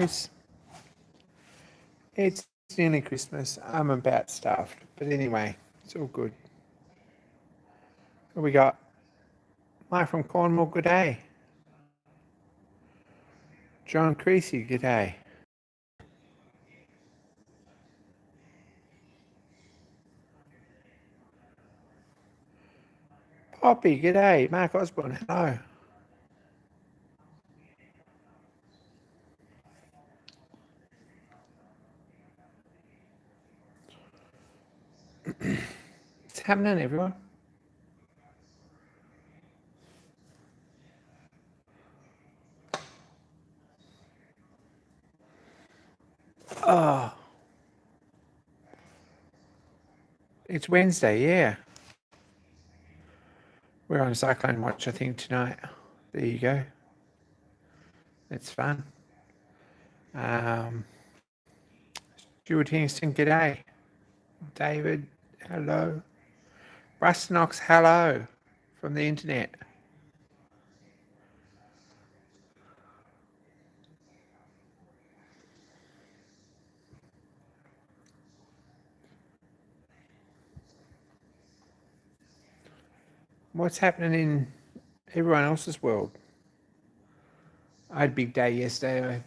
It's nearly Christmas. I'm about stuffed. But anyway, it's all good. What we got? Mike from Cornwall, good day. John Creasy, good day. Poppy, good day. Mark Osborne, hello. What's happening, everyone? Oh, it's Wednesday, yeah. We're on Cyclone Watch, I think, tonight. There you go. It's fun. Stuart Hingston, g'day. David, hello. Russ Knox, hello from the internet. What's happening in everyone else's world? I had a big day yesterday.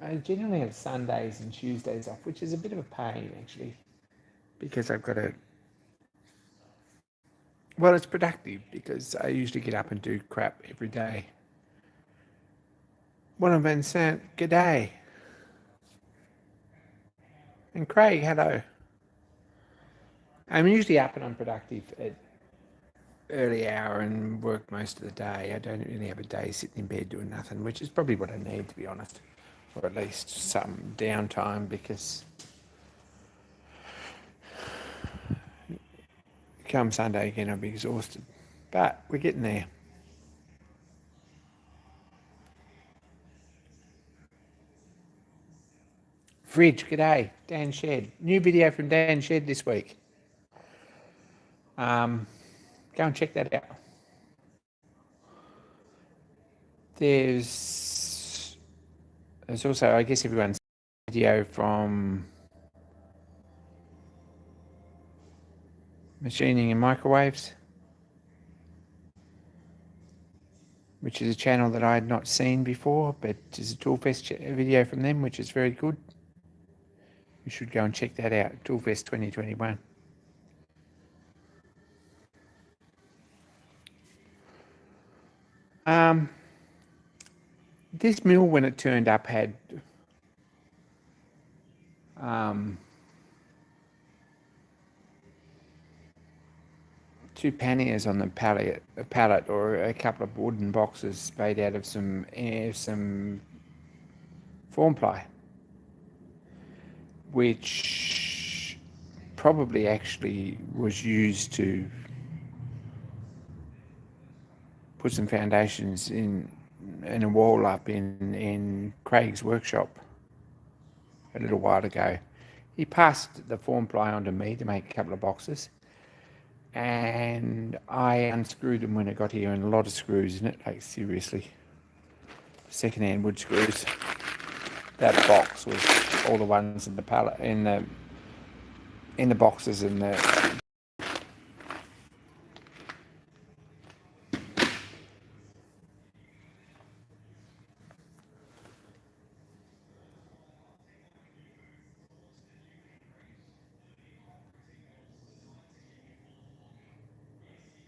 I generally have Sundays and Tuesdays off, which is a bit of a pain, actually, because I've got to... Well, it's productive because I usually get up and do crap every day. Well, Vincent, g'day. And Craig, hello. I'm usually up and I'm productive at early hour and work most of the day. I don't really have a day sitting in bed doing nothing, which is probably what I need, to be honest, or at least some downtime, because come Sunday again I'll be exhausted. But we're getting there. Fridge, g'day. Dan Shed. New video from Dan Shed this week. Go and check that out. There's also, I guess, everyone's video from Machining and Microwaves, which is a channel that I had not seen before, but there's a Toolfest video from them, which is very good. You should go and check that out, Toolfest 2021. This mill, when it turned up, had two panniers on the pallet, or a couple of wooden boxes made out of some form ply, which probably actually was used to put some foundations in a wall up in Craig's workshop a little while ago. He passed the form ply on to me to make a couple of boxes, and I unscrewed them when it got here, and a lot of screws in it, like seriously, second-hand wood screws. That box was all the ones in the pallet, in the boxes, in the...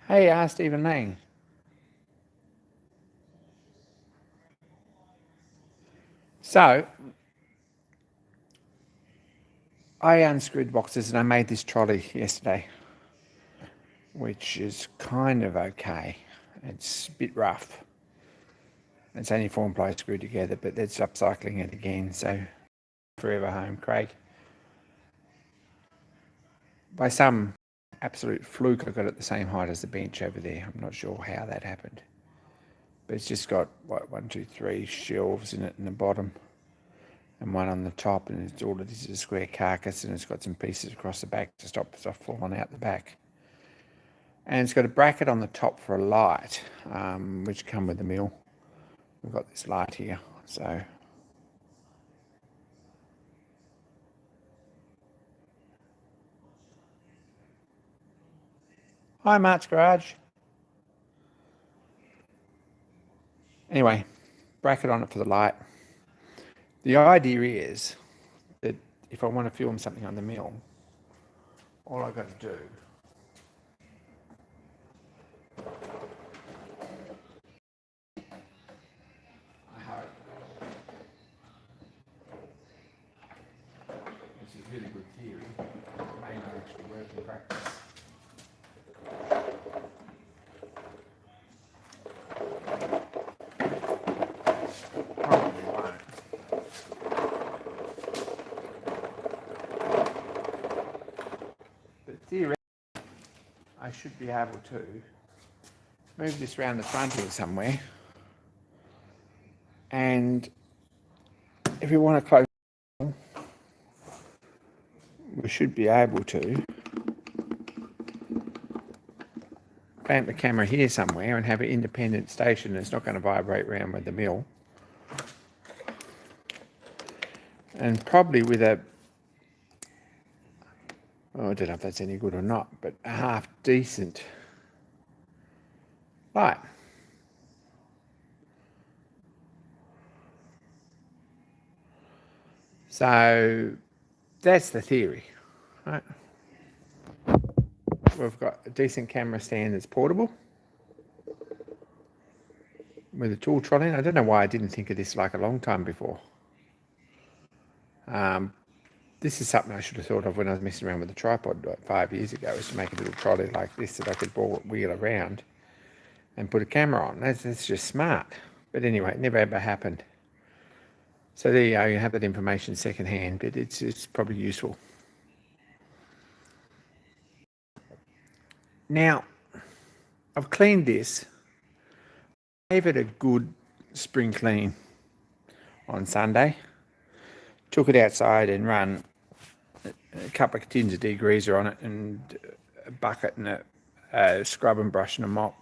Hey, Stephen Lang. So, I unscrewed the boxes and I made this trolley yesterday, which is kind of okay. It's a bit rough. It's only form ply screwed together, but it's upcycling it again, so forever home, Craig. By some absolute fluke, I got it the same height as the bench over there. I'm not sure how that happened. But it's just got, what, 1, 2, 3 shelves in it in the bottom, and one on the top, and it's all it is a square carcass, and it's got some pieces across the back to stop stuff falling out the back. And it's got a bracket on the top for a light, which come with the mill. We've got this light here, so Hi, Mark's Garage. Anyway, bracket on it for the light. The idea is that if I want to film something on the mill, all I've got to do I hope this is really good theory, it may not actually work in practice. Probably won't. But theoretically, I should be able to move this around the front here somewhere, and if we want to close, we should be able to clamp the camera here somewhere and have an independent station that's not going to vibrate around with the mill. And probably with a, oh, I don't know if that's any good or not, but a half decent light. So that's the theory, right? We've got a decent camera stand that's portable with a tool trolley. I don't know why I didn't think of this like a long time before. This is something I should have thought of when I was messing around with the tripod like 5 years ago, is to make a little trolley like this that I could wheel around and put a camera on. That's just smart. But anyway, it never ever happened. So there you go, you have that information secondhand, but it's probably useful. Now, I've cleaned this. I gave it a good spring clean on Sunday. Took it outside and run a couple of tins of degreaser on it and a bucket and a scrub and brush and a mop.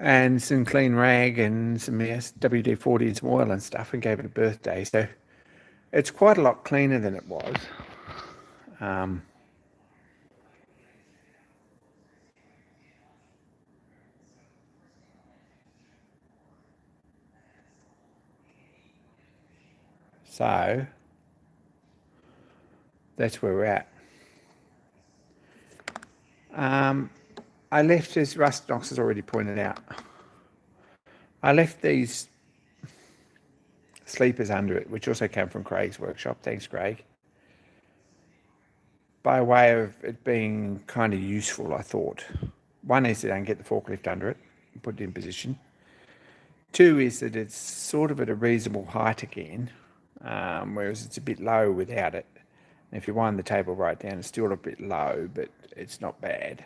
And some clean rag and some WD-40 and some oil and stuff, and gave it a birthday. So it's quite a lot cleaner than it was. So that's where we're at. I left, as Rust Knox has already pointed out, I left these sleepers under it, which also came from Craig's workshop. Thanks, Craig. By way of it being kind of useful, I thought. One is that I can get the forklift under it and put it in position. Two is that it's sort of at a reasonable height again, whereas it's a bit low without it. And if you wind the table right down, it's still a bit low, but it's not bad.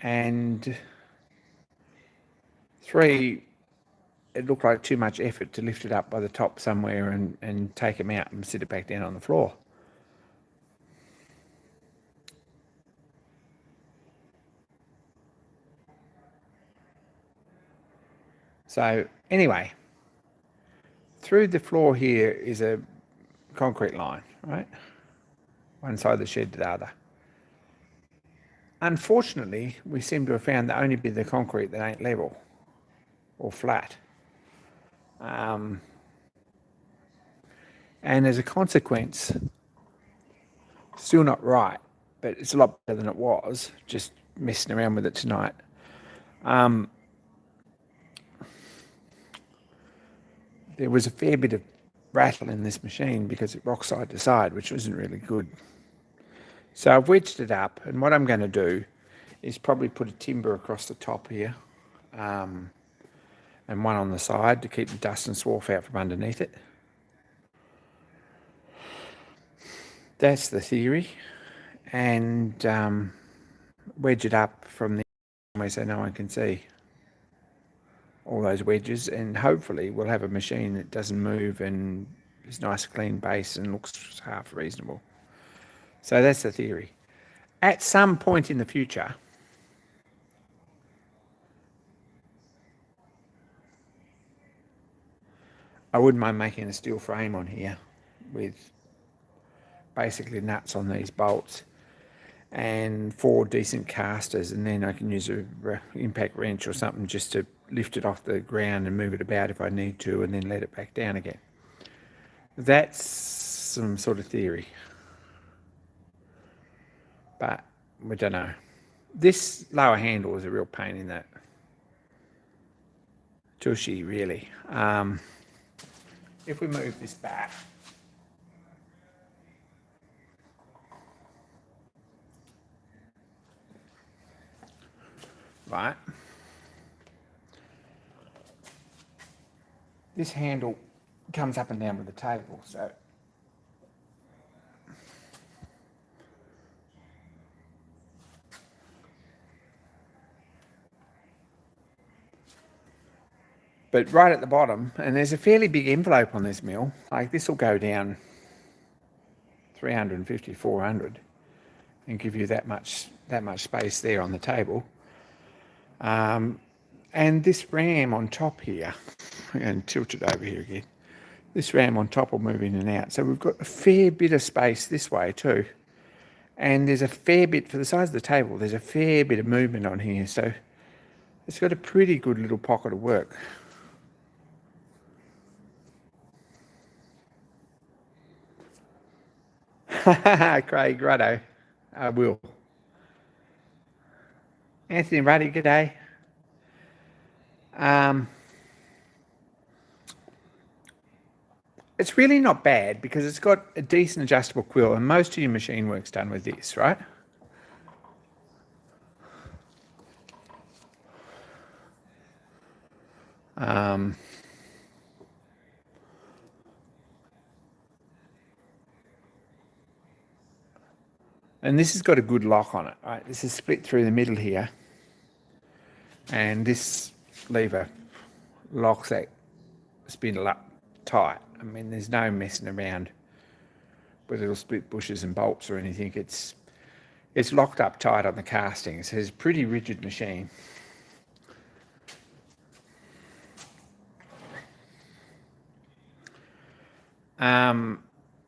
And three, it looked like too much effort to lift it up by the top somewhere and take them out and sit it back down on the floor. So anyway, through the floor here is a concrete line, right? One side of the shed to the other. Unfortunately, we seem to have found the only bit of the concrete that ain't level or flat. And as a consequence, still not right, but it's a lot better than it was, just messing around with it tonight. There was a fair bit of rattle in this machine because it rocks side to side, which wasn't really good. So I've wedged it up, and what I'm going to do is probably put a timber across the top here, and one on the side to keep the dust and swarf out from underneath it. That's the theory. And wedge it up from the way so no one can see all those wedges, and hopefully we'll have a machine that doesn't move and is nice clean base and looks half reasonable. So that's the theory. At some point in the future, I wouldn't mind making a steel frame on here with basically nuts on these bolts and 4 decent casters, and then I can use a impact wrench or something just to lift it off the ground and move it about if I need to, and then let it back down again. That's some sort of theory, but we don't know. This lower handle is a real pain in that tushy, really. If we move this back, right, this handle comes up and down with the table, so but right at the bottom, and there's a fairly big envelope on this mill, like this will go down 350, 400 and give you that much space there on the table. And this ram on top here, and tilt it over here again, this ram on top will move in and out. So we've got a fair bit of space this way too. And there's a fair bit, for the size of the table, there's a fair bit of movement on here. So it's got a pretty good little pocket of work. Craig, righto. I will. Anthony Ruddy, g'day. It's really not bad because it's got a decent adjustable quill, and most of your machine work's done with this, right? And this has got a good lock on it, right? This is split through the middle here, and this lever locks that spindle up tight. I mean, there's no messing around with little split bushes and bolts or anything. It's locked up tight on the casting, so it's a pretty rigid machine.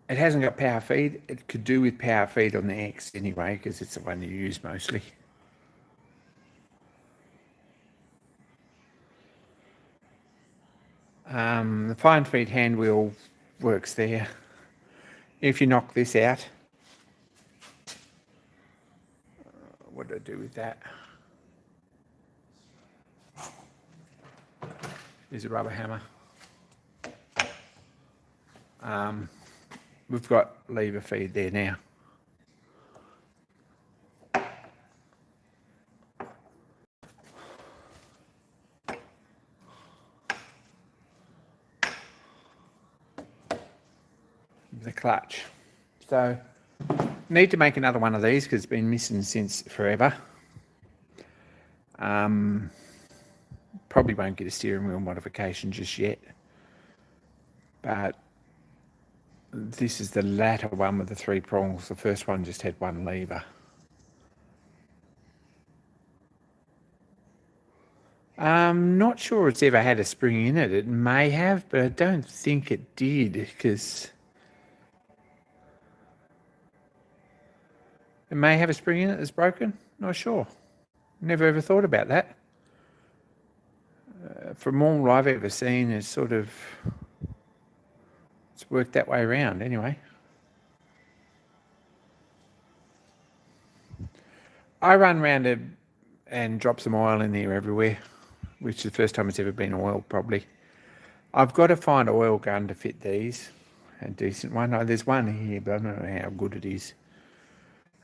It hasn't got power feed. It could do with power feed on the X anyway, because it's the one you use mostly. The fine feed hand wheel works there. If you knock this out, what do I do with that? There's a rubber hammer. We've got lever feed there now. The clutch. So need to make another one of these because it's been missing since forever. Probably won't get a steering wheel modification just yet, but this is the latter one with the 3 prongs. The first one just had 1 lever. I'm not sure it's ever had a spring in it. It may have, but I don't think it did, because it may have a spring in it that's broken. Not sure. Never ever thought about that. From all I've ever seen, it's worked that way around anyway. I run around and drop some oil in there everywhere, which is the first time it's ever been oiled probably. I've got to find an oil gun to fit these, a decent one. There's one here, but I don't know how good it is.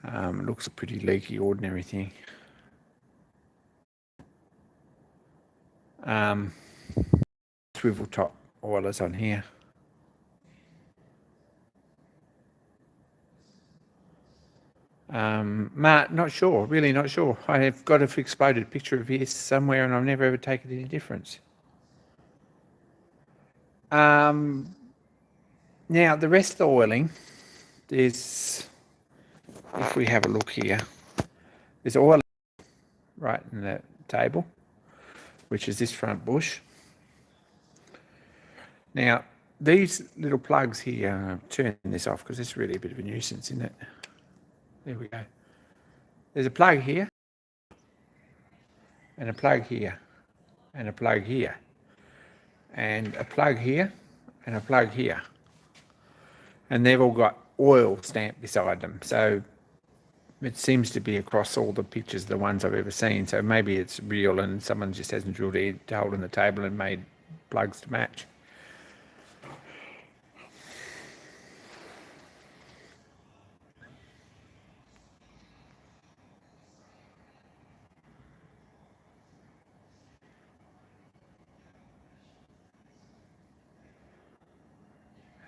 It looks a pretty leaky, ordinary thing. Swivel top oilers on here. Not sure, really not sure. I have got an exploded picture of his somewhere and I've never ever taken any difference. Now, the rest of the oiling, if we have a look here, there's oil right in the table, which is this front bush. Now, these little plugs here, turn this off because it's really a bit of a nuisance, isn't it? There we go. There's a plug here, and a plug here, and a plug here, and a plug here, and a plug here. And they've all got oil stamped beside them. So it seems to be across all the pictures, the ones I've ever seen. So maybe it's real and someone just hasn't drilled a hole in the table and made plugs to match.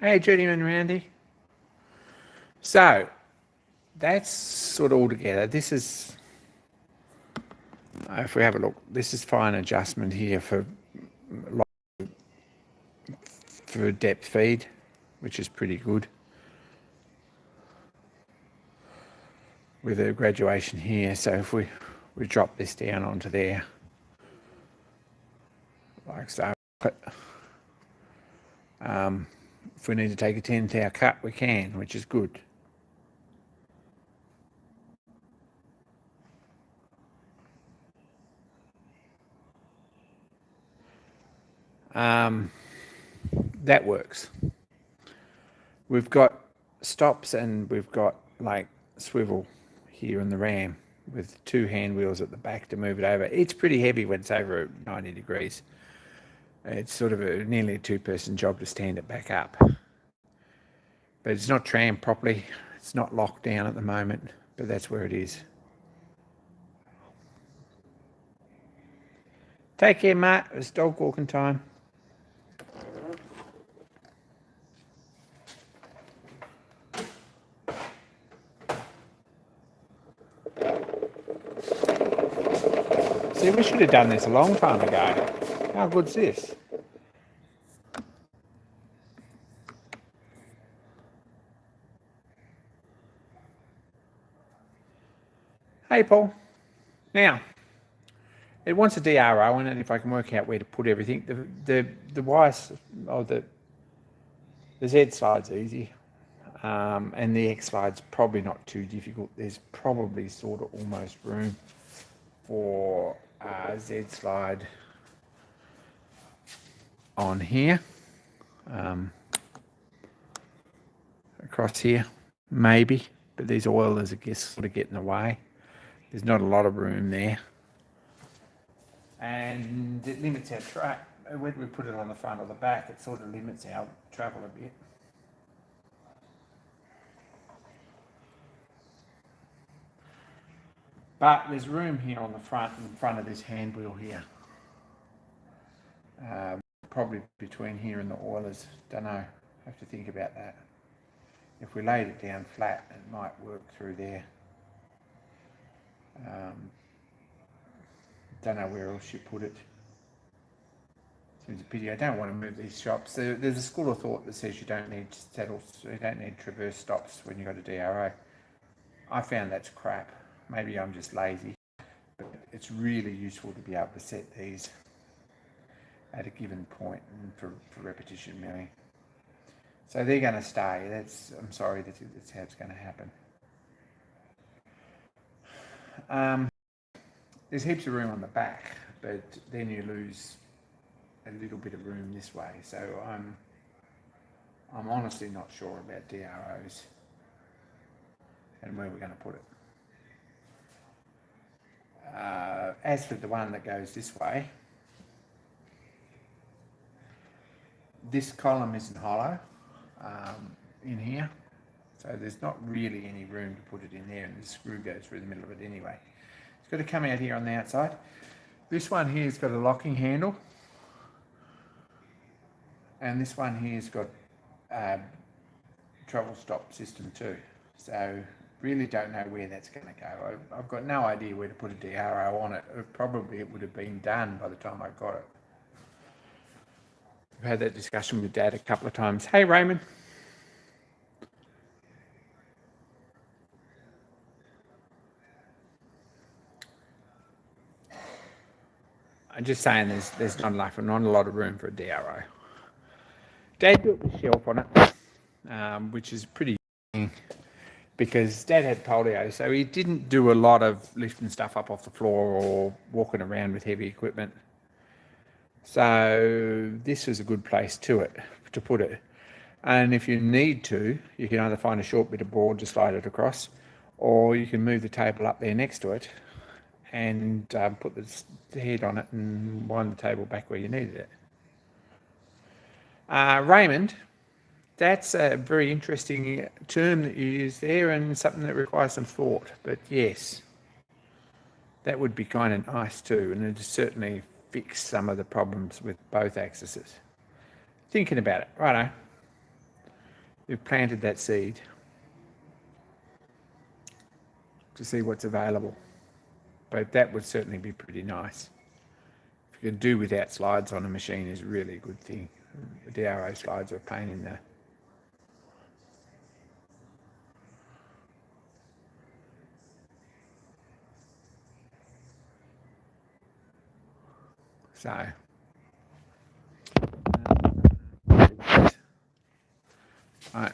Hey, Judyman Randy. So that's sort of all together. This is, if we have a look, this is fine adjustment here for depth feed, which is pretty good. With a graduation here, so if we drop this down onto there, like so. If we need to take a 10th hour cut, we can, which is good. That works. We've got stops and we've got like swivel here in the ram with 2 hand wheels at the back to move it over. It's pretty heavy when it's over 90 degrees. It's sort of nearly a 2-person job to stand it back up. But it's not trammed properly. It's not locked down at the moment, but that's where it is. Take care, Matt. It's dog walking time. See, we should have done this a long time ago. How good's this? Hey, Paul. Now, it wants a DRO in it if I can work out where to put everything. The wires, or the Z slide's easy, and the X slide's probably not too difficult. There's probably sort of almost room for Z slide on here, across here, maybe, but these oilers, I guess, sort of get in the way. There's not a lot of room there. And it limits our track. Whether we put it on the front or the back, it sort of limits our travel a bit. But there's room here on the front, in front of this hand wheel here. Probably between here and the oilers. Don't know. Have to think about that. If we laid it down flat, it might work through there. Don't know where else you put it. Seems a pity. I don't want to move these shops. There's a school of thought that says you don't need saddles, you don't need traverse stops when you've got a DRO. I found that's crap. Maybe I'm just lazy, but it's really useful to be able to set these at a given point and for repetition milling. So they're going to stay. I'm sorry, that's how it's going to happen. There's heaps of room on the back, but then you lose a little bit of room this way. So I'm honestly not sure about DROs and where we're going to put it. As for the one that goes this way, this column isn't hollow in here, so there's not really any room to put it in there, and the screw goes through the middle of it anyway. It's got to come out here on the outside. This one here's got a locking handle, and this one here's got trouble stop system too. So really don't know where that's going to go. I've got no idea where to put a DRO on it. Probably it would have been done by the time I got it. I've had that discussion with Dad a couple of times. Hey, Raymond. I'm just saying there's not a lot of room for a DRO. Dad built the shelf on it, which is pretty because Dad had polio, so he didn't do a lot of lifting stuff up off the floor or walking around with heavy equipment. So this was a good place to put it. And if you need to, you can either find a short bit of board to slide it across, or you can move the table up there next to it and put the head on it and wind the table back where you needed it. Raymond, that's a very interesting term that you use there, and something that requires some thought. But yes, that would be kind of nice too, and it'd certainly fix some of the problems with both axes. Thinking about it, righto. We've planted that seed to see what's available. But that would certainly be pretty nice. If you can do without slides on a machine is really a good thing. The DRO slides are a pain in the... So... Right.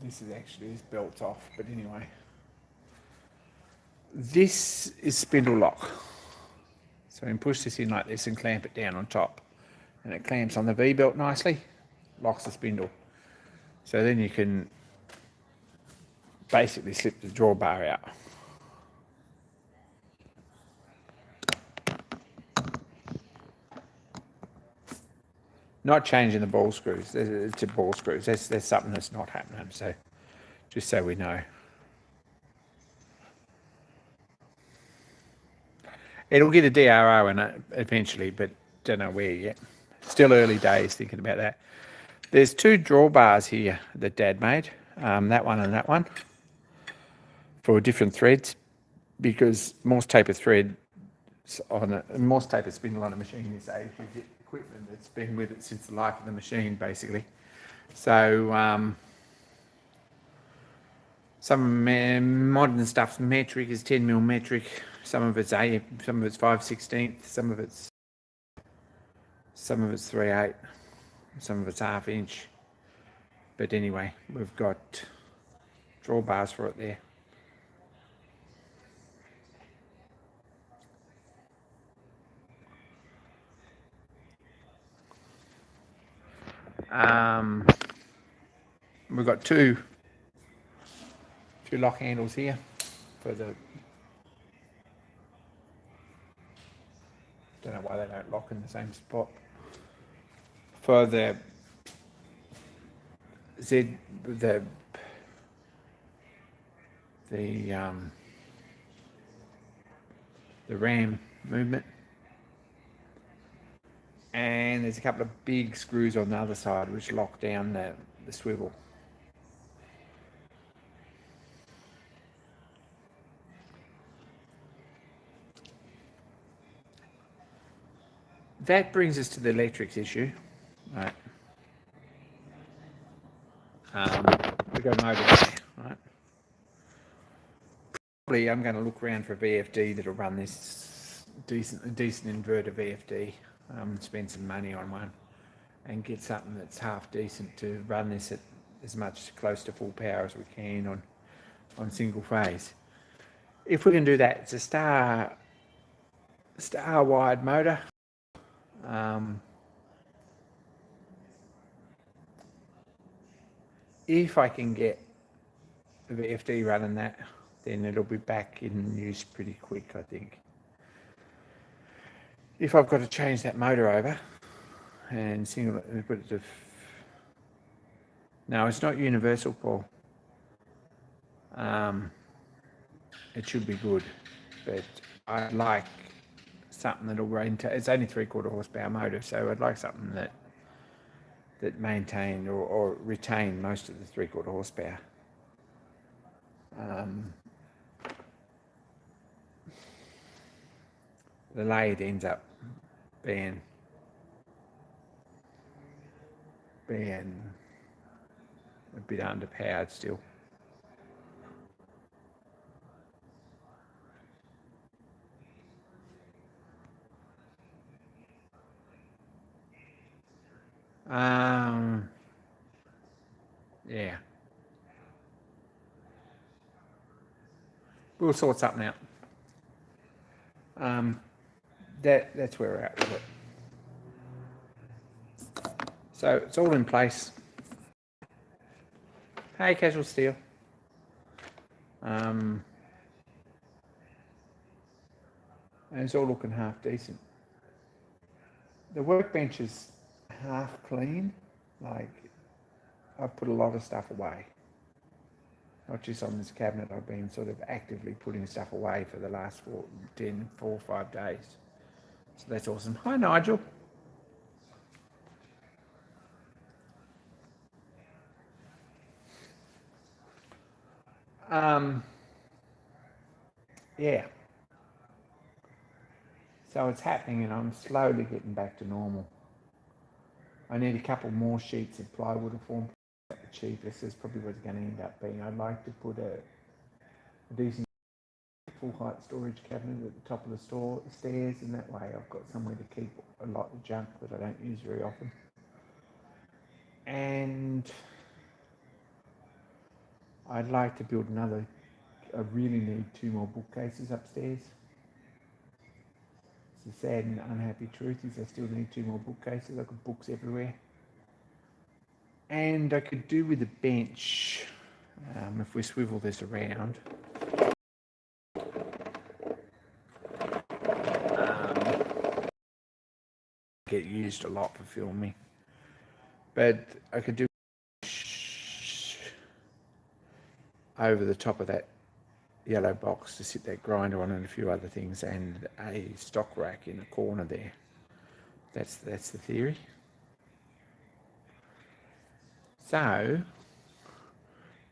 This is actually his belt off, but anyway. This is spindle lock. So you can push this in like this and clamp it down on top. And it clamps on the V-belt nicely, locks the spindle. So then you can basically slip the drawbar out. Not changing the ball screws to ball screws. There's something that's not happening. So just so we know. It'll get a DRO in it eventually, but don't know where yet. Still early days thinking about that. There's two drawbars here that Dad made, that one and that one, for different threads, because Morse taper thread on a Morse taper spindle on a machine is a equipment that's been with it since the life of the machine, basically. So some modern stuff, metric is 10mm metric. Some of it's 5/16, some of it's 3/8, some of it's 1/2 inch. But anyway, we've got drawbars for it there. We've got two lock handles here for the... Don't know why they don't lock in the same spot. For the ram movement. And there's a couple of big screws on the other side which lock down the swivel. That brings us to the electrics issue. Right. We've got a motor there, right? Probably I'm going to look around for a VFD that'll run this decent inverter VFD. Spend some money on one and get something that's half decent to run this at as much close to full power as we can on single phase. If we can do that, it's a star wired motor. If I can get the VFD running that, then it'll be back in use pretty quick, I think. If I've got to change that motor over and put it to... No, it's not universal, Paul. It should be good, but I'd like something that'll it's only 3/4 horsepower motor, so I'd like something that maintain or retain most of the 3/4 horsepower. The lathe ends up being a bit underpowered still. Yeah. We'll sort something out. That's where we're at with it. So it's all in place. Hey, Casual Steel. And it's all looking half decent. The workbench is half clean. Like, I've put a lot of stuff away. Not just on this cabinet, I've been sort of actively putting stuff away for the last 4 or 5 days. So that's awesome. Hi, Nigel. Yeah. So it's happening and I'm slowly getting back to normal. I need a couple more sheets of plywood or form at the cheapest. That's probably what it's going to end up being. I'd like to put a decent full height storage cabinet at the top of the stairs, and that way I've got somewhere to keep a lot of junk that I don't use very often. And I'd like to build another. I really need 2 more bookcases upstairs. The sad and unhappy truth is I still need 2 more bookcases. I've got books everywhere. And I could do with a bench, if we swivel this around. Get used a lot for filming. But I could do over the top of that yellow box to sit that grinder on and a few other things, and a stock rack in the corner there. That's the theory. So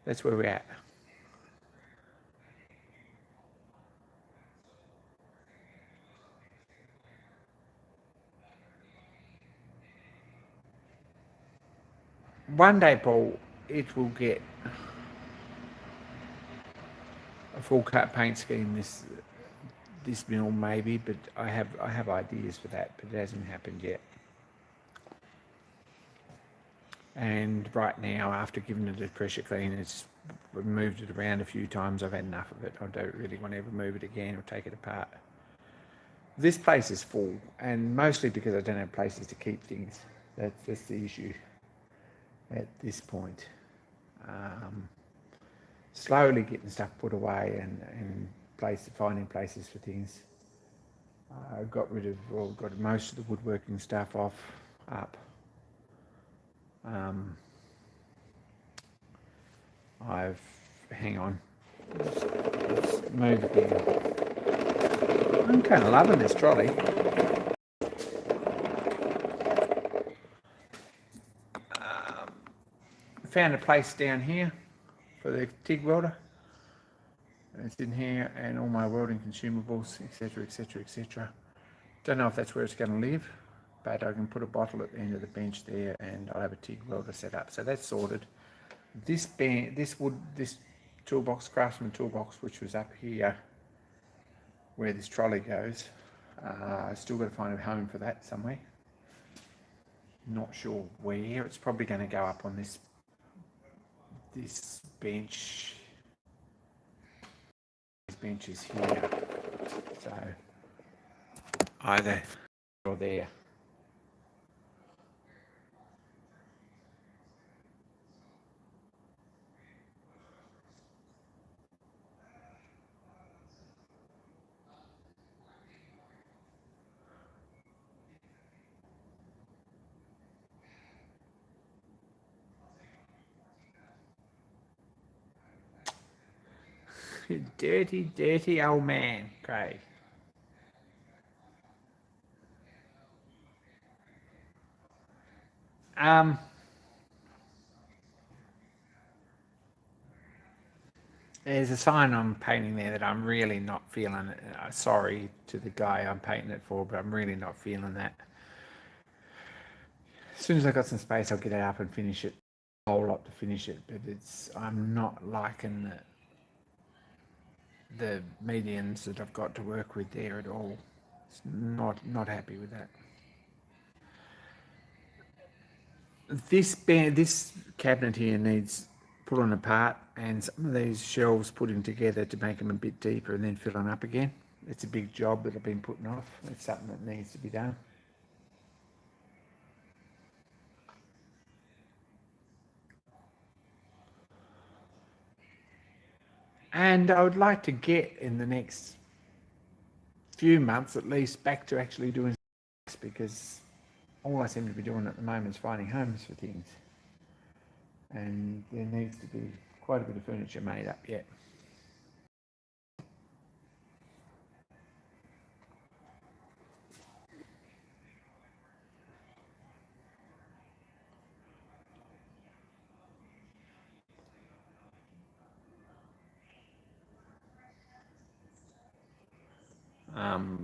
that's where we're at. One day, Paul, it will get a full cut paint scheme this mill maybe, but I have ideas for that, but it hasn't happened yet. And right now, after giving it a pressure clean, it's moved it around a few times. I've had enough of it. I don't really want to ever move it again or take it apart. This place is full, and mostly because I don't have places to keep things. That's the issue at this point. Slowly getting stuff put away and finding places for things. I got most of the woodworking stuff up. Hang on. Let's move again. I'm kind of loving this trolley. Found a place down here for the TIG welder. It's in here, and all my welding consumables, etc, etc, etc. Don't know if that's where it's going to live, but I can put a bottle at the end of the bench there, and I'll have a TIG welder set up. So that's sorted. This toolbox, Craftsman toolbox, which was up here where this trolley goes, I've still got to find a home for that somewhere. Not sure where. It's probably going to go up on this bench. This bench is here, so either or there. Dirty, dirty old man, Craig. There's a sign I'm painting there that I'm really not feeling it. Sorry to the guy I'm painting it for, but I'm really not feeling that. As soon as I got some space, I'll get it up and finish it. A whole lot to finish it, but I'm not liking the medians that I've got to work with there at all. It's not happy with that. This cabinet here needs pulling apart and some of these shelves putting together to make them a bit deeper and then filling up again. It's a big job that I've been putting off. It's something that needs to be done. And I would like to get in the next few months at least back to actually doing this, because all I seem to be doing at the moment is finding homes for things. And there needs to be quite a bit of furniture made up yet.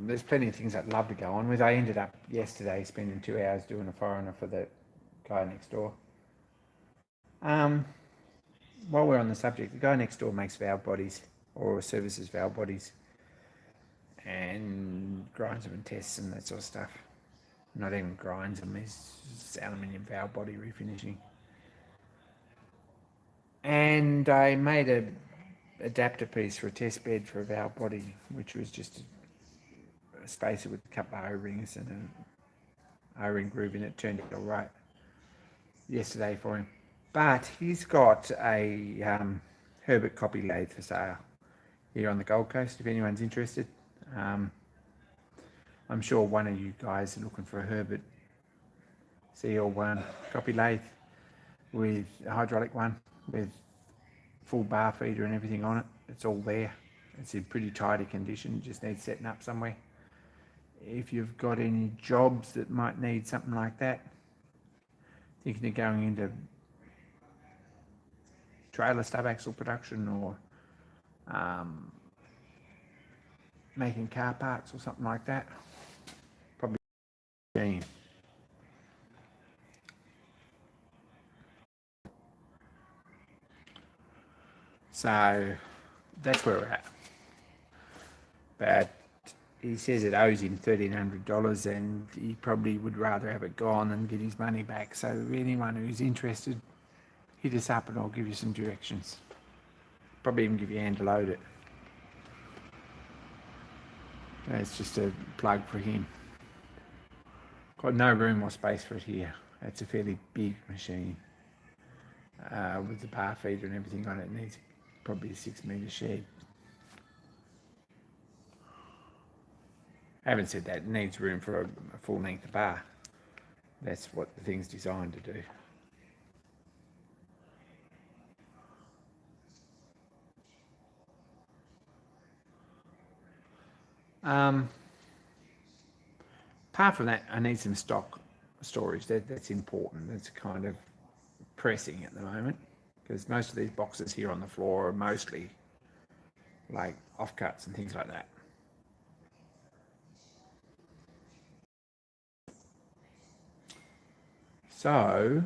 There's plenty of things I'd love to go on with. I ended up yesterday spending 2 hours doing a foreigner for the guy next door. Um, while we're on the subject, the guy next door makes valve bodies or services valve bodies and grinds them and tests and that sort of stuff. Not even grinds them, he's aluminium valve body refinishing. And I made a adapter piece for a test bed for a valve body, which was just a spacer with a couple of O-rings and an O-ring groove in it. Turned out all right yesterday for him. But he's got a Herbert copy lathe for sale here on the Gold Coast, if anyone's interested. I'm sure one of you guys are looking for a Herbert CL1 copy lathe with a hydraulic one with full bar feeder and everything on it. It's all there. It's in pretty tidy condition, just needs setting up somewhere. If you've got any jobs that might need something like that, thinking of going into trailer stub axle production or making car parts or something like that, probably keen. So that's where we're at. But he says it owes him $1,300 and he probably would rather have it gone than get his money back. So anyone who's interested, hit us up and I'll give you some directions. Probably even give you a hand to load it. It's just a plug for him. Got no room or space for it here. It's a fairly big machine with the bar feeder and everything on it. It needs probably a 6 metre shed. Having said that, it needs room for a full length bar. That's what the thing's designed to do. Apart from that, I need some stock storage. That's important. That's kind of pressing at the moment because most of these boxes here on the floor are mostly like offcuts and things like that. So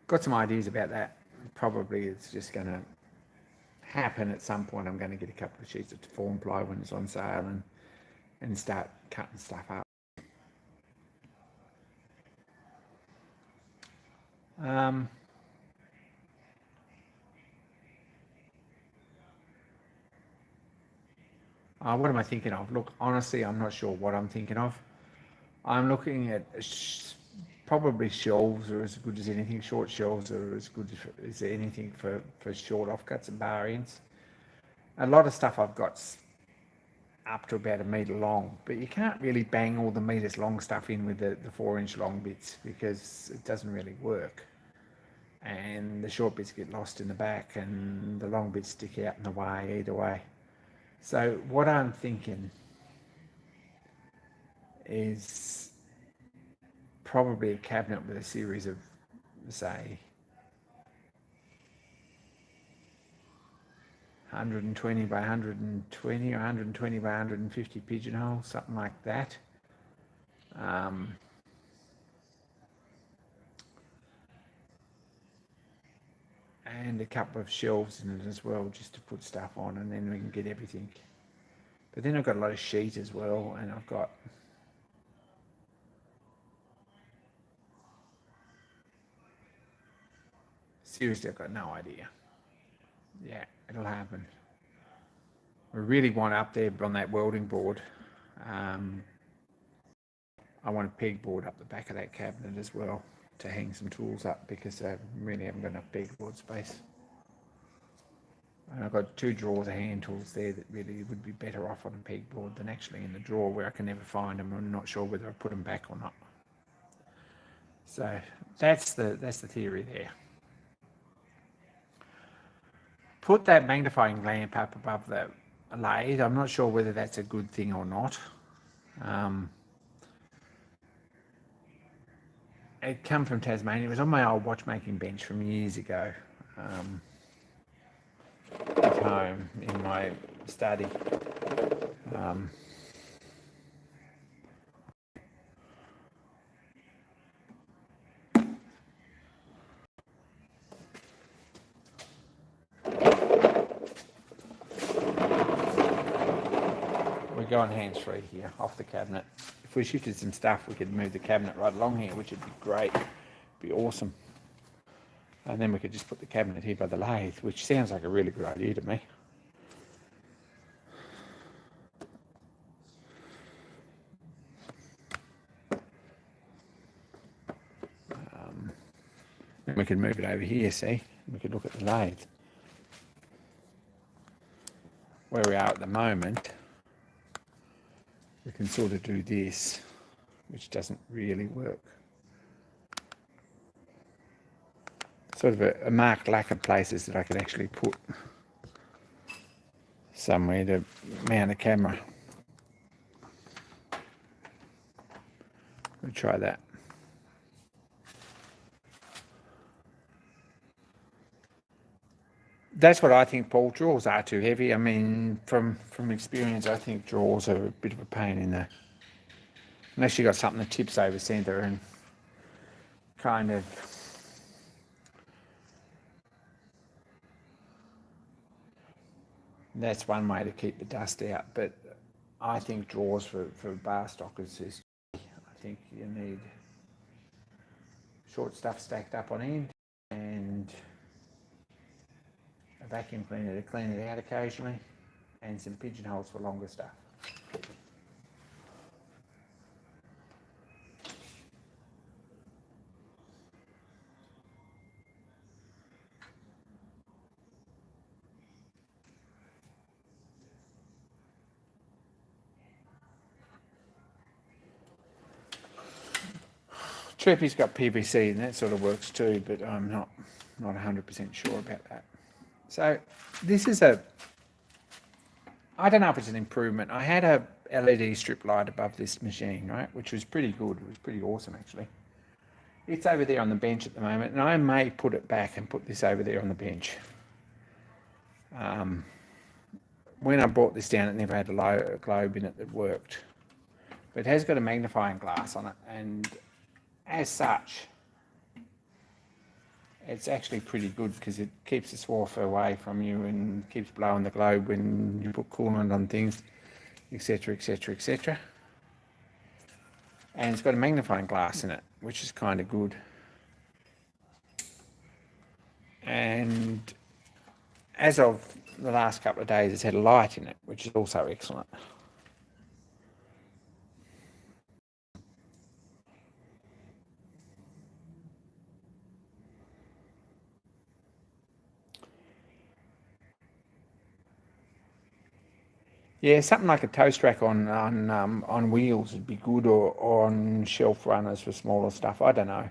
got some ideas about that. Probably it's just going to happen at some point. I'm going to get a couple of sheets of form ply when it's on sale and start cutting stuff up. What am I thinking of? Look, honestly, I'm not sure what I'm thinking of. I'm looking at probably shelves are as good as anything. Short shelves are as good as anything for short offcuts and bar ends. A lot of stuff I've got up to about 1 metre long, but you can't really bang all the metres long stuff in with the 4-inch long bits because it doesn't really work. And the short bits get lost in the back and the long bits stick out in the way either way. So what I'm thinking is probably a cabinet with a series of, say, 120 by 120 or 120 by 150 pigeonholes, something like that. And a couple of shelves in it as well, just to put stuff on, and then we can get everything But then I've got a lot of sheet as well, and I've got seriously, I've got no idea. Yeah, it'll happen. I really want up there on that welding board. I want a pegboard up the back of that cabinet as well to hang some tools up, because I really haven't got enough pegboard space. And I've got 2 drawers of hand tools there that really would be better off on a pegboard than actually in the drawer where I can never find them. I'm not sure whether I put them back or not. So that's the theory there. Put that magnifying lamp up above the lathe. I'm not sure whether that's a good thing or not. It come from Tasmania. It was on my old watchmaking bench from years ago. At home in my study. We're going hands-free here, off the cabinet. If we shifted some stuff, we could move the cabinet right along here, which would be great. It'd be awesome. And then we could just put the cabinet here by the lathe, which sounds like a really good idea to me. And we could move it over here, see? We could look at the lathe. Where we are at the moment, we can sort of do this, which doesn't really work. Sort of a marked lack of places that I could actually put somewhere to mount a camera. We'll try that. That's what I think, Paul. Drawers are too heavy. I mean, from experience, I think drawers are a bit of a pain in the... Unless you've got something that tips over centre and kind of... That's one way to keep the dust out. But I think drawers for bar stockers is... I think you need short stuff stacked up on end and a vacuum cleaner to clean it out occasionally, and some pigeonholes for longer stuff. Treppy's got PVC and that sort of works too, but I'm not 100% sure about that. So this is I don't know if it's an improvement. I had a LED strip light above this machine, right, which was pretty good. It was pretty awesome, actually. It's over there on the bench at the moment, and I may put it back and put this over there on the bench. When I brought this down, it never had a globe in it that worked. But it has got a magnifying glass on it, and as such, it's actually pretty good because it keeps the swarf away from you and keeps blowing the globe when you put coolant on things, etc, etc, etc. And it's got a magnifying glass in it, which is kind of good. And as of the last couple of days, it's had a light in it, which is also excellent. Yeah, something like a toast rack on wheels would be good, or on shelf runners for smaller stuff. I don't know.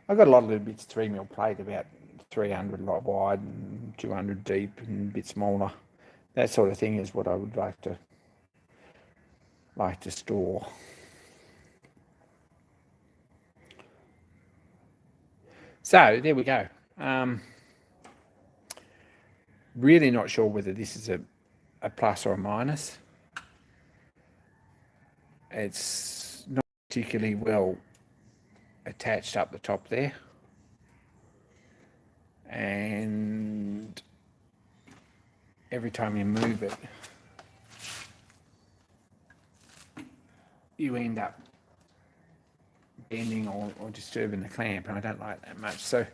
I've got a lot of little bits, 3mm plate, about 300 wide and 200 deep, and a bit smaller. That sort of thing is what I would like to store. So there we go. Really not sure whether this is a plus or a minus. It's not particularly well attached up the top there, and every time you move it, you end up bending or disturbing the clamp, and I don't like that much. So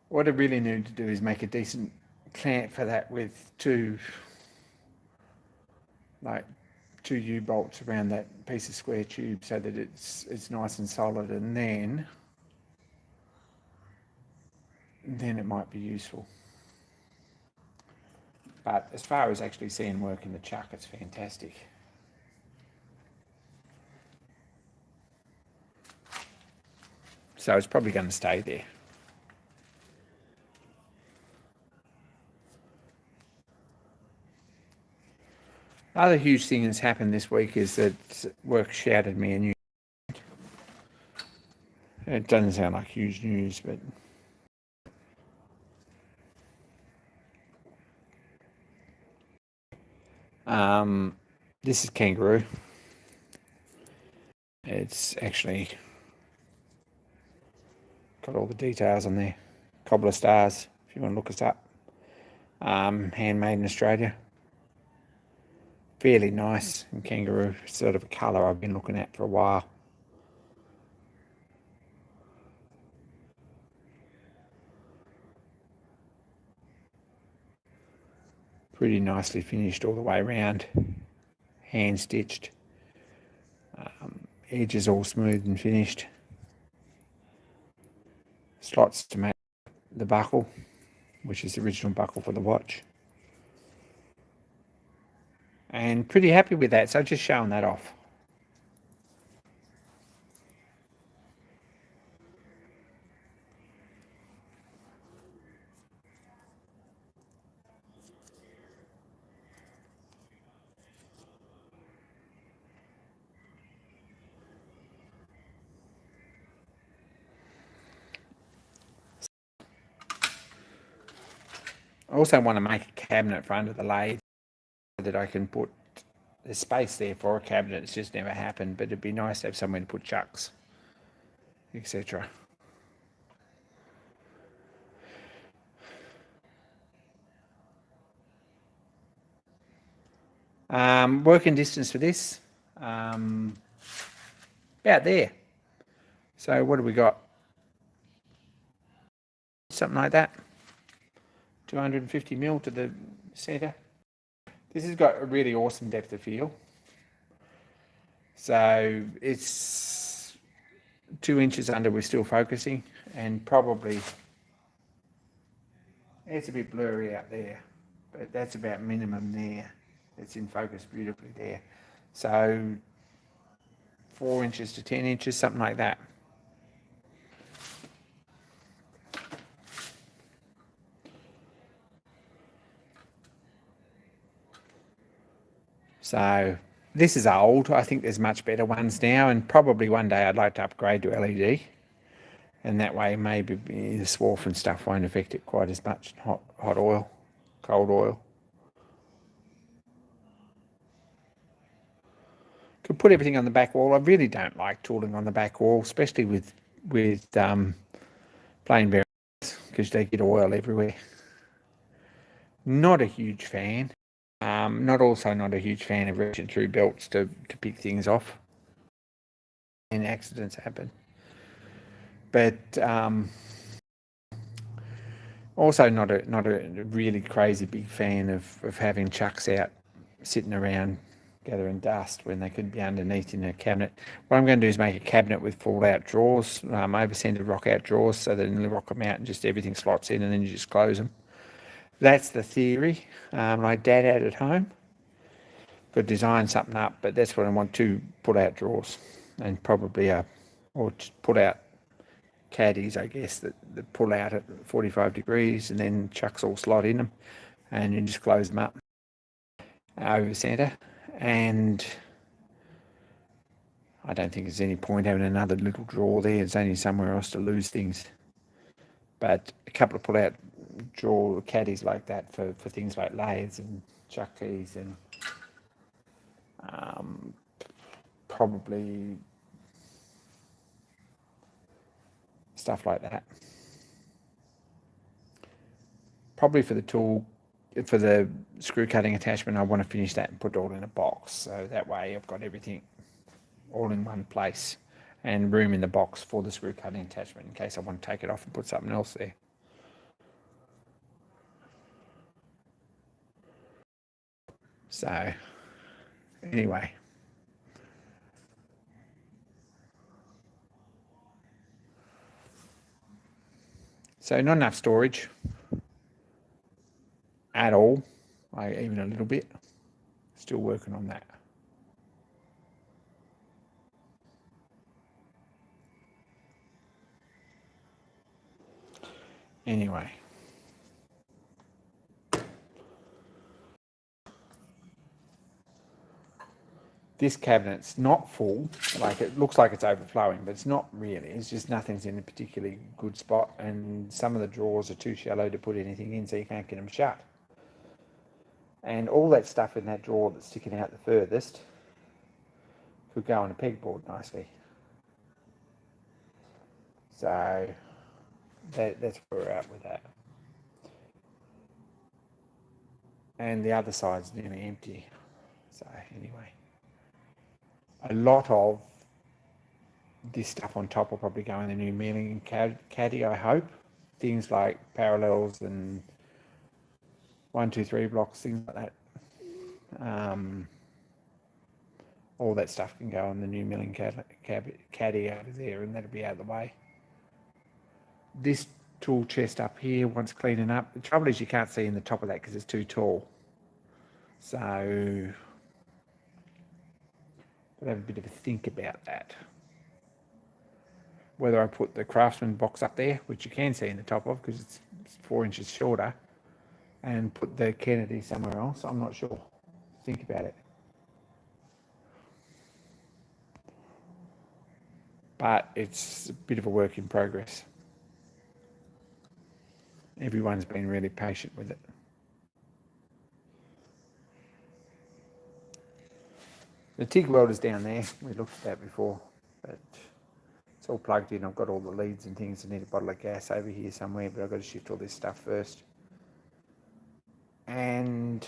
what I really need to do is make a decent clamp for that with two U-bolts around that piece of square tube so that it's nice and solid, and then it might be useful. But as far as actually seeing work in the chuck, it's fantastic. So it's probably going to stay there. Other huge thing that's happened this week is that work shouted me a new. It doesn't sound like huge news, but this is Kangaroo. It's actually got all the details on there. Cobbler Stars, if you want to look us up. Handmade in Australia. Fairly nice in Kangaroo, sort of a colour I've been looking at for a while. Pretty nicely finished all the way around, hand stitched, edges all smooth and finished, slots to make the buckle, which is the original buckle for the watch, and pretty happy with that, so just showing that off. I also want to make a cabinet for under the lathe so that I can put, there's space there for a cabinet. It's just never happened, but it'd be nice to have somewhere to put chucks, etc. Working distance for this, about there. So what have we got? Something like that. 250 mil to the centre. This has got a really awesome depth of field. So it's 2 inches under, we're still focusing, and probably it's a bit blurry out there, but that's about minimum there. It's in focus beautifully there. So 4 inches to 10 inches, something like that. So this is old. I think there's much better ones now, and probably one day I'd like to upgrade to LED, and that way maybe the swarf and stuff won't affect it quite as much. Hot oil, cold oil. Could put everything on the back wall. I really don't like tooling on the back wall, especially with plain bearings, because they get oil everywhere. Not a huge fan. Not a huge fan of reaching through belts to pick things off, and accidents happen. But also not a really crazy big fan of having chucks out sitting around gathering dust when they could be underneath in a cabinet. What I'm going to do is make a cabinet with fold-out drawers, over-centered rock-out drawers, so that you rock them out and just everything slots in, and then you just close them. That's the theory. My dad had at home. Could design something up, but that's what I want, 2 pull-out drawers, and probably pull-out caddies, I guess, that pull out at 45 degrees, and then chucks all slot in them, and you just close them up over centre. And I don't think there's any point having another little drawer there. It's only somewhere else to lose things. But a couple of pull-out drawer caddies like that for things like lathes and chuck keys, and probably stuff like that. Probably for the tool, for the screw cutting attachment, I want to finish that and put it all in a box, so that way I've got everything all in one place, and room in the box for the screw cutting attachment in case I want to take it off and put something else there. So anyway, so not enough storage at all, even a little bit. Still working on that. Anyway, this cabinet's not full. Like, it looks like it's overflowing, but it's not really. It's just nothing's in a particularly good spot, and some of the drawers are too shallow to put anything in, so you can't get them shut. And all that stuff in that drawer that's sticking out the furthest could go on a pegboard nicely. So that's where we're at with that. And the other side's nearly empty. So anyway, a lot of this stuff on top will probably go in the new milling caddy, I hope. Things like parallels and 1, 2, 3 blocks, things like that. All that stuff can go on the new milling caddy over there, and that'll be out of the way. This tool chest up here wants cleaning up. The trouble is you can't see in the top of that because it's too tall. So I'll have a bit of a think about that. Whether I put the Craftsman box up there, which you can see in the top of because it's 4 inches shorter, and put the Kennedy somewhere else, I'm not sure. Think about it. But it's a bit of a work in progress. Everyone's been really patient with it. The TIG welder's down there. We looked at that before, but it's all plugged in. I've got all the leads and things. I need a bottle of gas over here somewhere, but I've got to shift all this stuff first. And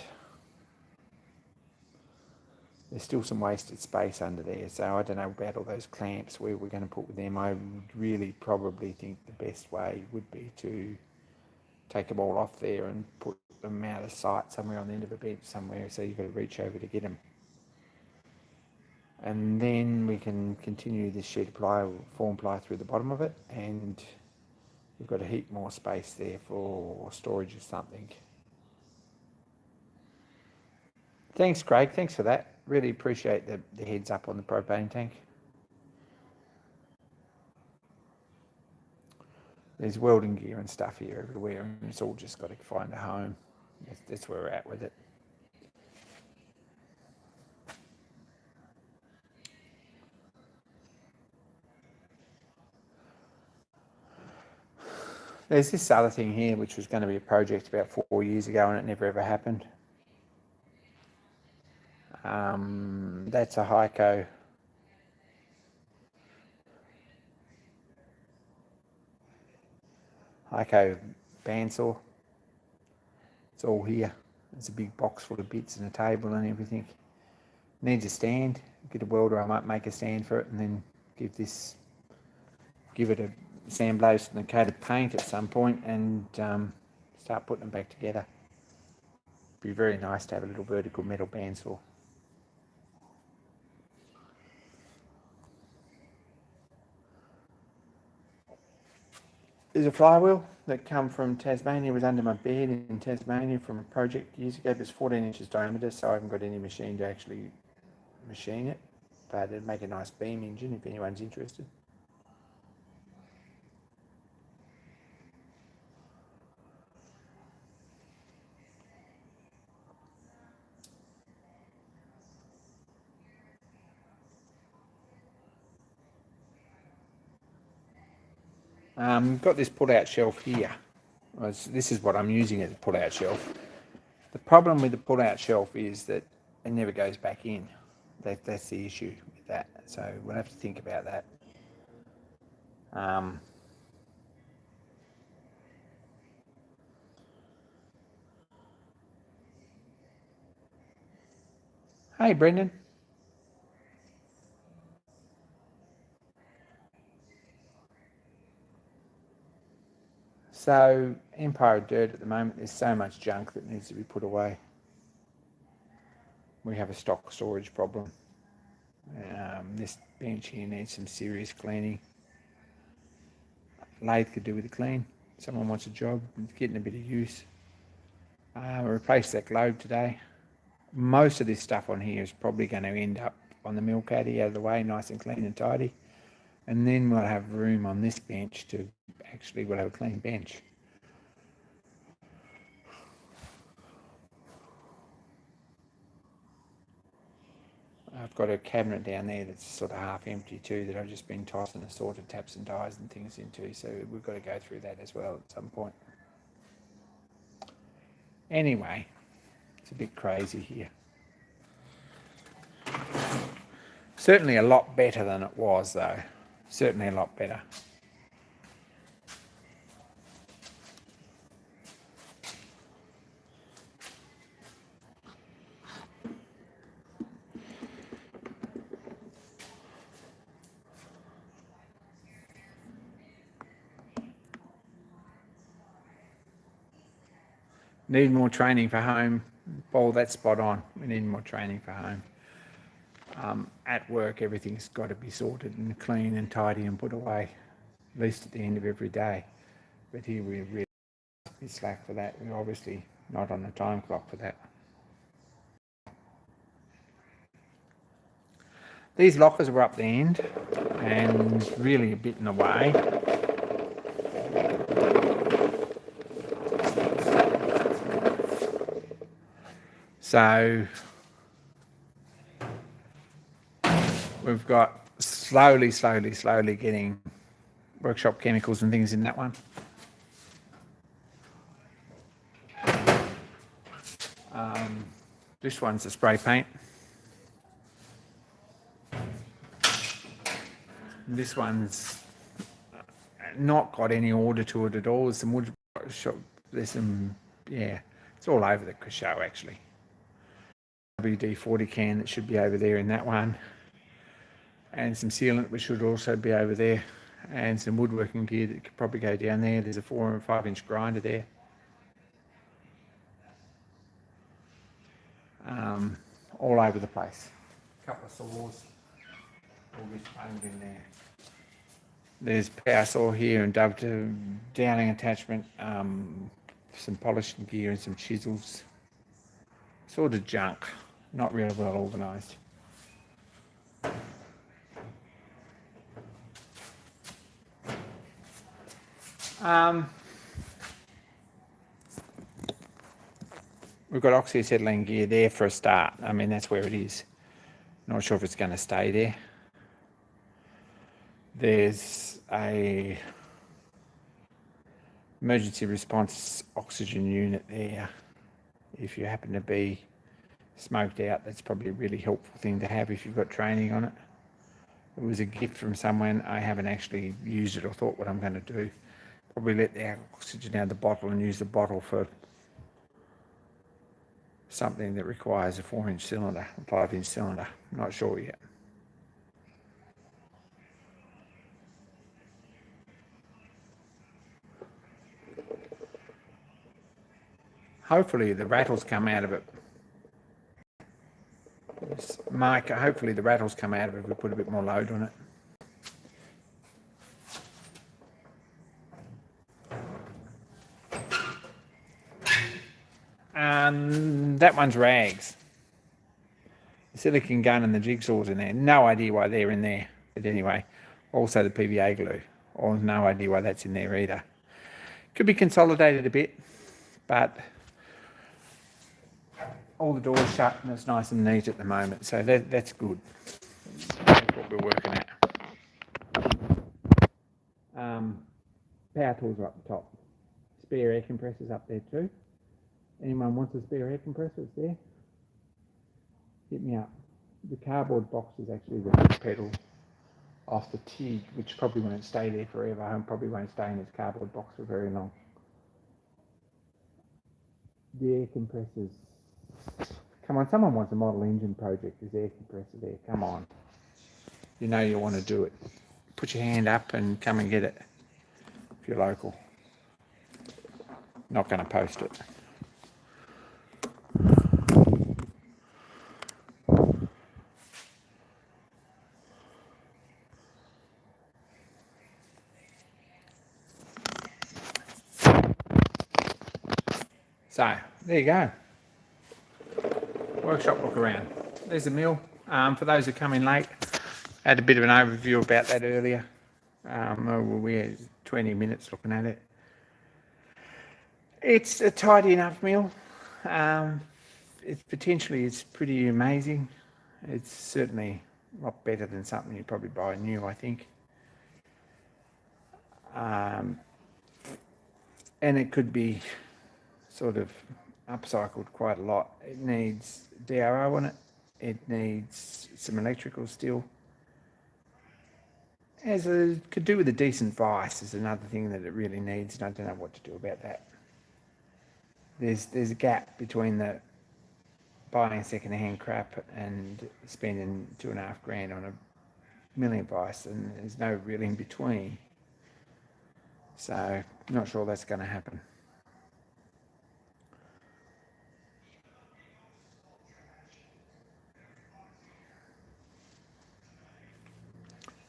there's still some wasted space under there, so I don't know about all those clamps where we're going to put with them. I would really probably think the best way would be to take them all off there and put them out of sight somewhere on the end of a bench somewhere, so you've got to reach over to get them. And then we can continue this sheet of ply, form ply through the bottom of it, and we've got a heap more space there for storage of something. Thanks, Craig. Thanks for that. Really appreciate the heads up on the propane tank. There's welding gear and stuff here everywhere, and it's all just got to find a home. That's where we're at with it. There's this other thing here, which was going to be a project about 4 years ago, and it never ever happened. That's a Heiko. Heiko bandsaw. It's all here. It's a big box full of bits and a table and everything. Needs a stand. Get a welder, I might make a stand for it, and then give it a sandblasted and a coat of paint at some point, and start putting them back together. Be very nice to have a little vertical metal bandsaw. There's a flywheel that come from Tasmania. It was under my bed in Tasmania from a project years ago. It's 14 inches diameter, so I haven't got any machine to actually machine it, but it'd make a nice beam engine if anyone's interested. Got this pull-out shelf here. This is what I'm using as a pull-out shelf. The problem with the pull-out shelf is that it never goes back in. That's the issue with that. So we'll have to think about that. Hey, Brendan. So Empire Dirt at the moment, there's so much junk that needs to be put away. We have a stock storage problem. This bench here needs some serious cleaning. Lathe could do with a clean. Someone wants a job, it's getting a bit of use. Replace that globe today. Most of this stuff on here is probably going to end up on the mill caddy out of the way, nice and clean and tidy. And then we'll have room on this bench to actually, we'll have a clean bench. I've got a cabinet down there that's sort of half empty too, that I've just been tossing assorted taps and dies and things into, so we've got to go through that as well at some point. Anyway, it's a bit crazy here. Certainly a lot better than it was though. Certainly a lot better. Need more training for home. Paul, that's spot on. We need more training for home. At work, everything's got to be sorted and clean and tidy and put away, at least at the end of every day. But here we really be slack for that. We're obviously not on the time clock for that. These lockers were up the end and really a bit in the way. So we've got slowly getting workshop chemicals and things in that one. This one's a spray paint. This one's not got any order to it at all. There's some wood shop. There's some, yeah, it's all over the show actually. WD-40 can that should be over there in that one, and some sealant which should also be over there, and some woodworking gear that could probably go down there. There's a 4 and 5 inch grinder there. All over the place. A couple of saws, all this foamed in there. There's power saw here and downing attachment, some polishing gear and some chisels. Sort of junk, not really well organised. We've got oxyacetylene gear there for a start. I mean, that's where it is. Not sure if it's going to stay there. There's a emergency response oxygen unit there. If you happen to be smoked out, that's probably a really helpful thing to have if you've got training on it. It was a gift from someone. I haven't actually used it or thought what I'm going to do. Probably let the oxygen out of the bottle and use the bottle for something that requires a 4 inch cylinder, a 5 inch cylinder. I'm not sure yet. Hopefully the rattles come out of it. Mike, hopefully the rattles come out of it if we put a bit more load on it. That one's rags. The silicon gun and the jigsaw's in there. No idea why they're in there. But anyway, also the PVA glue. Or no idea why that's in there either. Could be consolidated a bit, but all the doors shut and it's nice and neat at the moment. So that's good. That's what we're working at. Power tools are up the top. Spare air compressors up there too. Anyone wants a spare air compressor? It's there. Hit me up. The cardboard box is actually the foot pedal off the TIG, which probably won't stay there forever and probably won't stay in this cardboard box for very long. The air compressors. Come on, someone wants a model engine project. There's air compressor there. Come on. You know you want to do it. Put your hand up and come and get it if you're local. Not going to post it. So, there you go. Workshop look around. There's the mill. For those who come in late, I had a bit of an overview about that earlier. We had 20 minutes looking at it. It's a tidy enough mill. It's pretty amazing. It's certainly a lot better than something you'd probably buy new, I think. And it could be sort of upcycled quite a lot. It needs DRO on it. It needs some electrical still. Could do with a decent vice is another thing that it really needs, and I don't know what to do about that. There's a gap between the buying second-hand crap and spending $2,500 on a milling vice, and there's no real in between. So I'm not sure that's going to happen.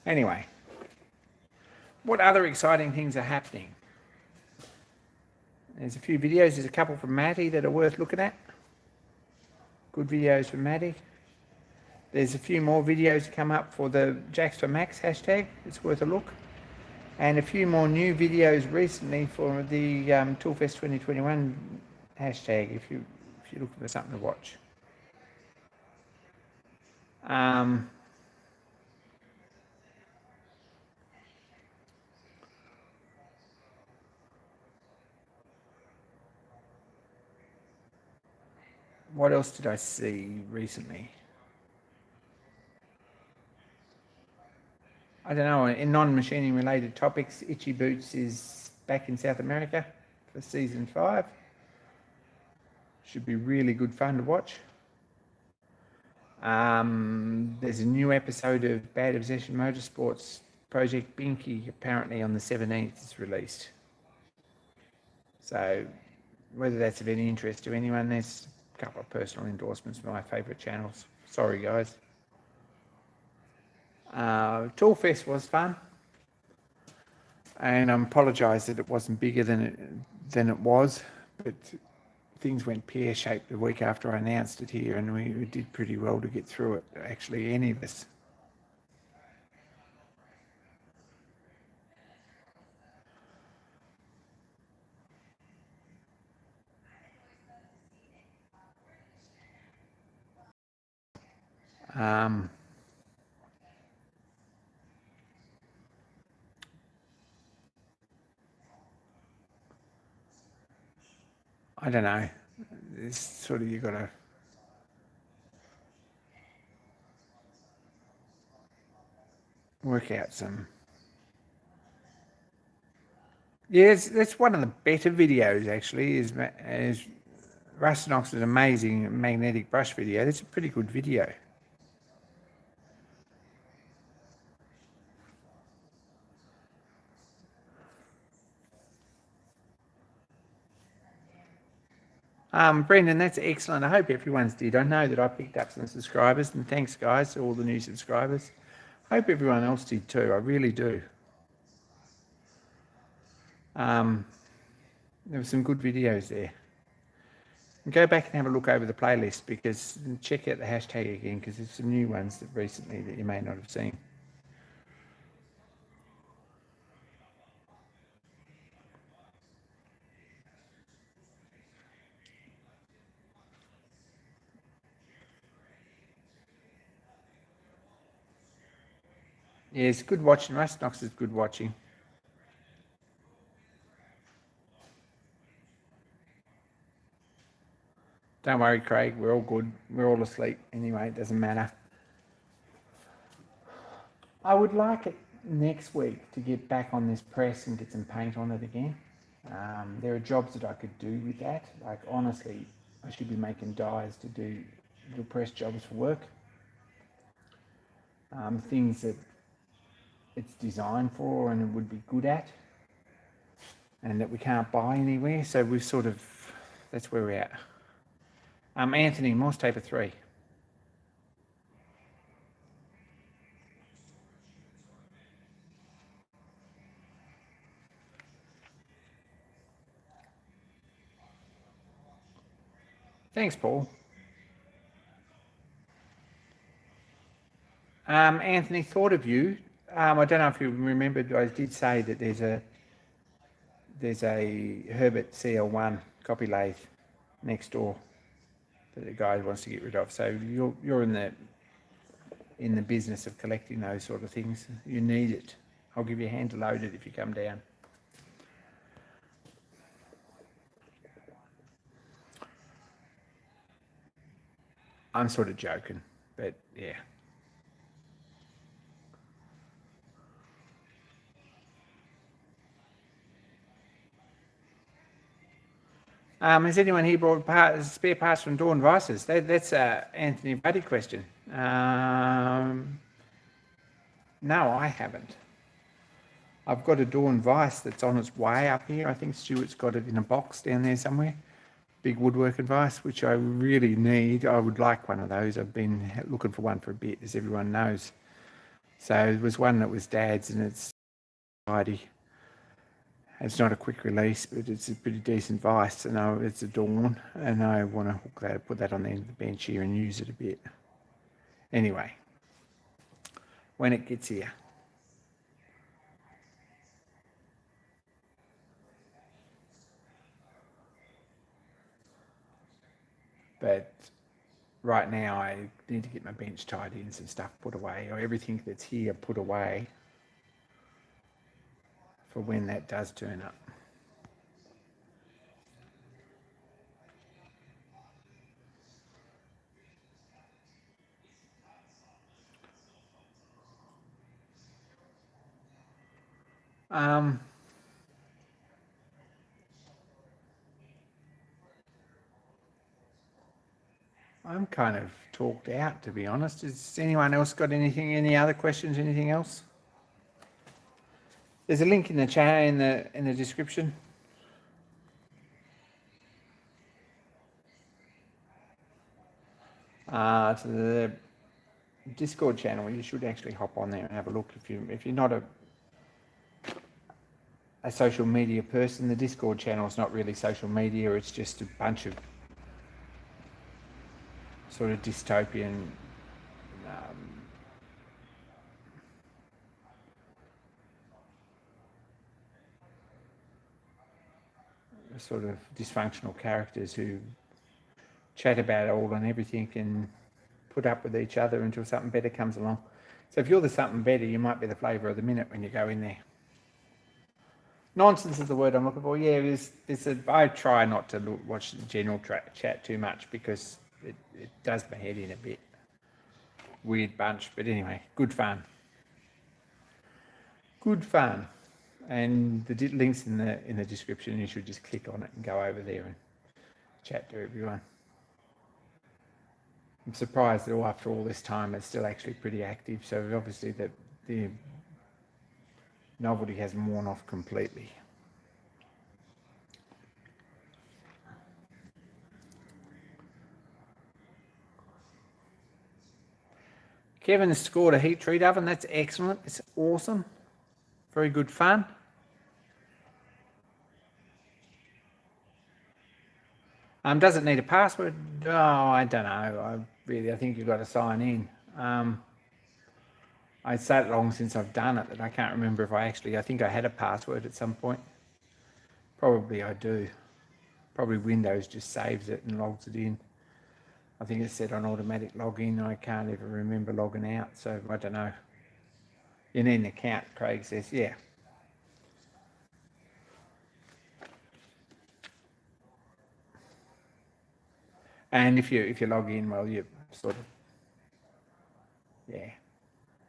Anyway, what other exciting things are happening? There's a few videos. There's a couple from Matty that are worth looking at. Good videos from Matty. There's a few more videos come up for the Jacks for Max hashtag. It's worth a look. And a few more new videos recently for the Toolfest 2021 hashtag if you're looking for something to watch. What else did I see recently? I don't know, in non-machining related topics, Itchy Boots is back in South America for season 5. Should be really good fun to watch. There's a new episode of Bad Obsession Motorsports Project Binky apparently on the 17th is released. So whether that's of any interest to anyone, there's a couple of personal endorsements for my favourite channels. Sorry guys. Toolfest was fun, and I apologise that it wasn't bigger than it was, but things went pear-shaped the week after I announced it here, and we did pretty well to get through it, actually, any of us. I don't know. It's sort of, you got to work out some. Yeah, that's one of the better videos actually. Is Rustinox's amazing magnetic brush video. That's a pretty good video. Brendan, that's excellent. I hope everyone's did. I know that I picked up some subscribers, and thanks, guys, to all the new subscribers. I hope everyone else did too. I really do. There were some good videos there. And go back and have a look over the playlist, because check out the hashtag again, because there's some new ones that recently that you may not have seen. Yeah, it's good watching. Rustinox is good watching. Don't worry, Craig. We're all good. We're all asleep anyway. It doesn't matter. I would like it next week to get back on this press and get some paint on it again. There are jobs that I could do with that. Like, honestly, I should be making dies to do little press jobs for work. Things that it's designed for and it would be good at. and that we can't buy anywhere. So we've sort of, that's where we're at. Anthony, Morse Taper 3. Thanks, Paul. Anthony, thought of you. I don't know if you remembered, I did say that there's a Herbert CL1 copy lathe next door that the guy wants to get rid of. So you're in the business of collecting those sort of things. You need it. I'll give you a hand to load it if you come down. I'm sort of joking, but yeah. Has anyone here brought spare parts from Dawn Vices? That's Anthony Buddy question. No, I haven't. I've got a Dawn Vice that's on its way up here. I think Stuart's got it in a box down there somewhere. Big woodworking vice, which I really need. I would like one of those. I've been looking for one for a bit, as everyone knows. So there was one that was Dad's, and it's tidy. It's not a quick release, but it's a pretty decent vice, and it's a Dawn, and I want to hook that, put that on the end of the bench here and use it a bit. Anyway, when it gets here. But right now I need to get my bench tidy and some stuff put away, or everything that's here put away for when that does turn up. I'm kind of talked out, to be honest. Has anyone else got anything? Any other questions? Anything else? There's a link in the chat in the description. To the Discord channel. You should actually hop on there and have a look if you're not a social media person. The Discord channel is not really social media. It's just a bunch of sort of dystopian sort of dysfunctional characters who chat about all and everything and put up with each other until something better comes along. So if you're the something better, you might be the flavour of the minute when you go in there. Nonsense is the word I'm looking for. Yeah, I try not to watch the general chat too much because it does my head in a bit. Weird bunch, but anyway, good fun. Good fun. And the link's in the description. You should just click on it and go over there and chat to everyone. I'm surprised that after all this time it's still actually pretty active. So obviously the novelty hasn't worn off completely. Kevin scored a heat treat oven. That's excellent. It's awesome. Very good fun. Does it need a password? Oh, I don't know. I think you've got to sign in. It's so long since I've done it that I can't remember if I think I had a password at some point. Probably I do. Probably Windows just saves it and logs it in. I think it's set on automatic login. I can't ever remember logging out, so I don't know. You need an account, Craig says. Yeah. And if you log in, well, you sort of, yeah,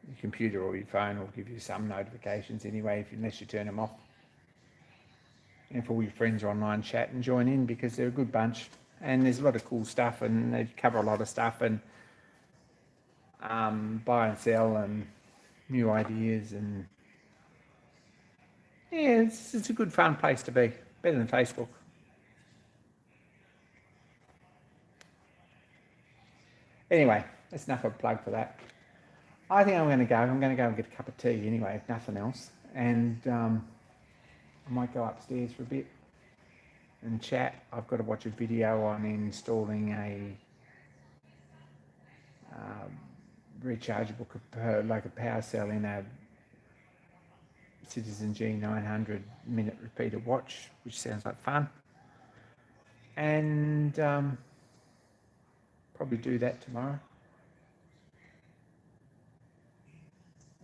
your computer or your phone will give you some notifications anyway, unless you turn them off. And if all your friends are online, chat and join in because they're a good bunch. And there's a lot of cool stuff, and they cover a lot of stuff, and buy and sell and new ideas and Yeah, it's a good fun place to be. Better than Facebook. Anyway, that's enough of a plug for that. I think I'm going to go. I'm going to go and get a cup of tea anyway, if nothing else. And I might go upstairs for a bit and chat. I've got to watch a video on installing a rechargeable, like a power cell in a Citizen G900 minute repeater watch, which sounds like fun. And probably do that tomorrow.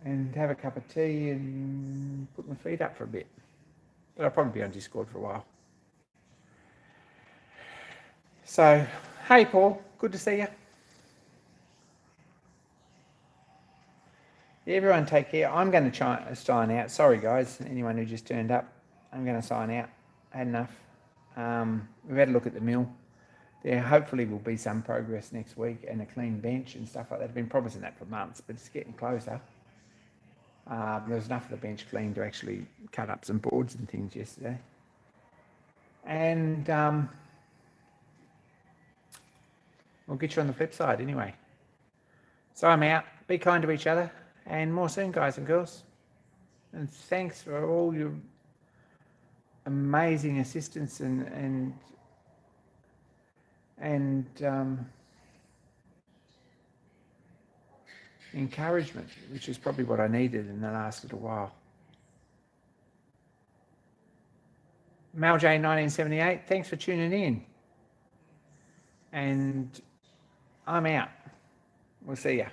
And have a cup of tea and put my feet up for a bit. But I'll probably be on Discord for a while. So, hey Paul, good to see you. Everyone take care. I'm going to sign out. Sorry guys, anyone who just turned up, I'm going to sign out. I had enough. We've had a look at the mill. There hopefully will be some progress next week and a clean bench and stuff like that. I've been promising that for months, but it's getting closer. There was enough of the bench clean to actually cut up some boards and things yesterday. And we'll get you on the flip side anyway. So I'm out. Be kind to each other. And more soon, guys and girls. And thanks for all your amazing assistance and encouragement, which is probably what I needed in the last little while. Mal J 1978, thanks for tuning in. And I'm out. We'll see ya.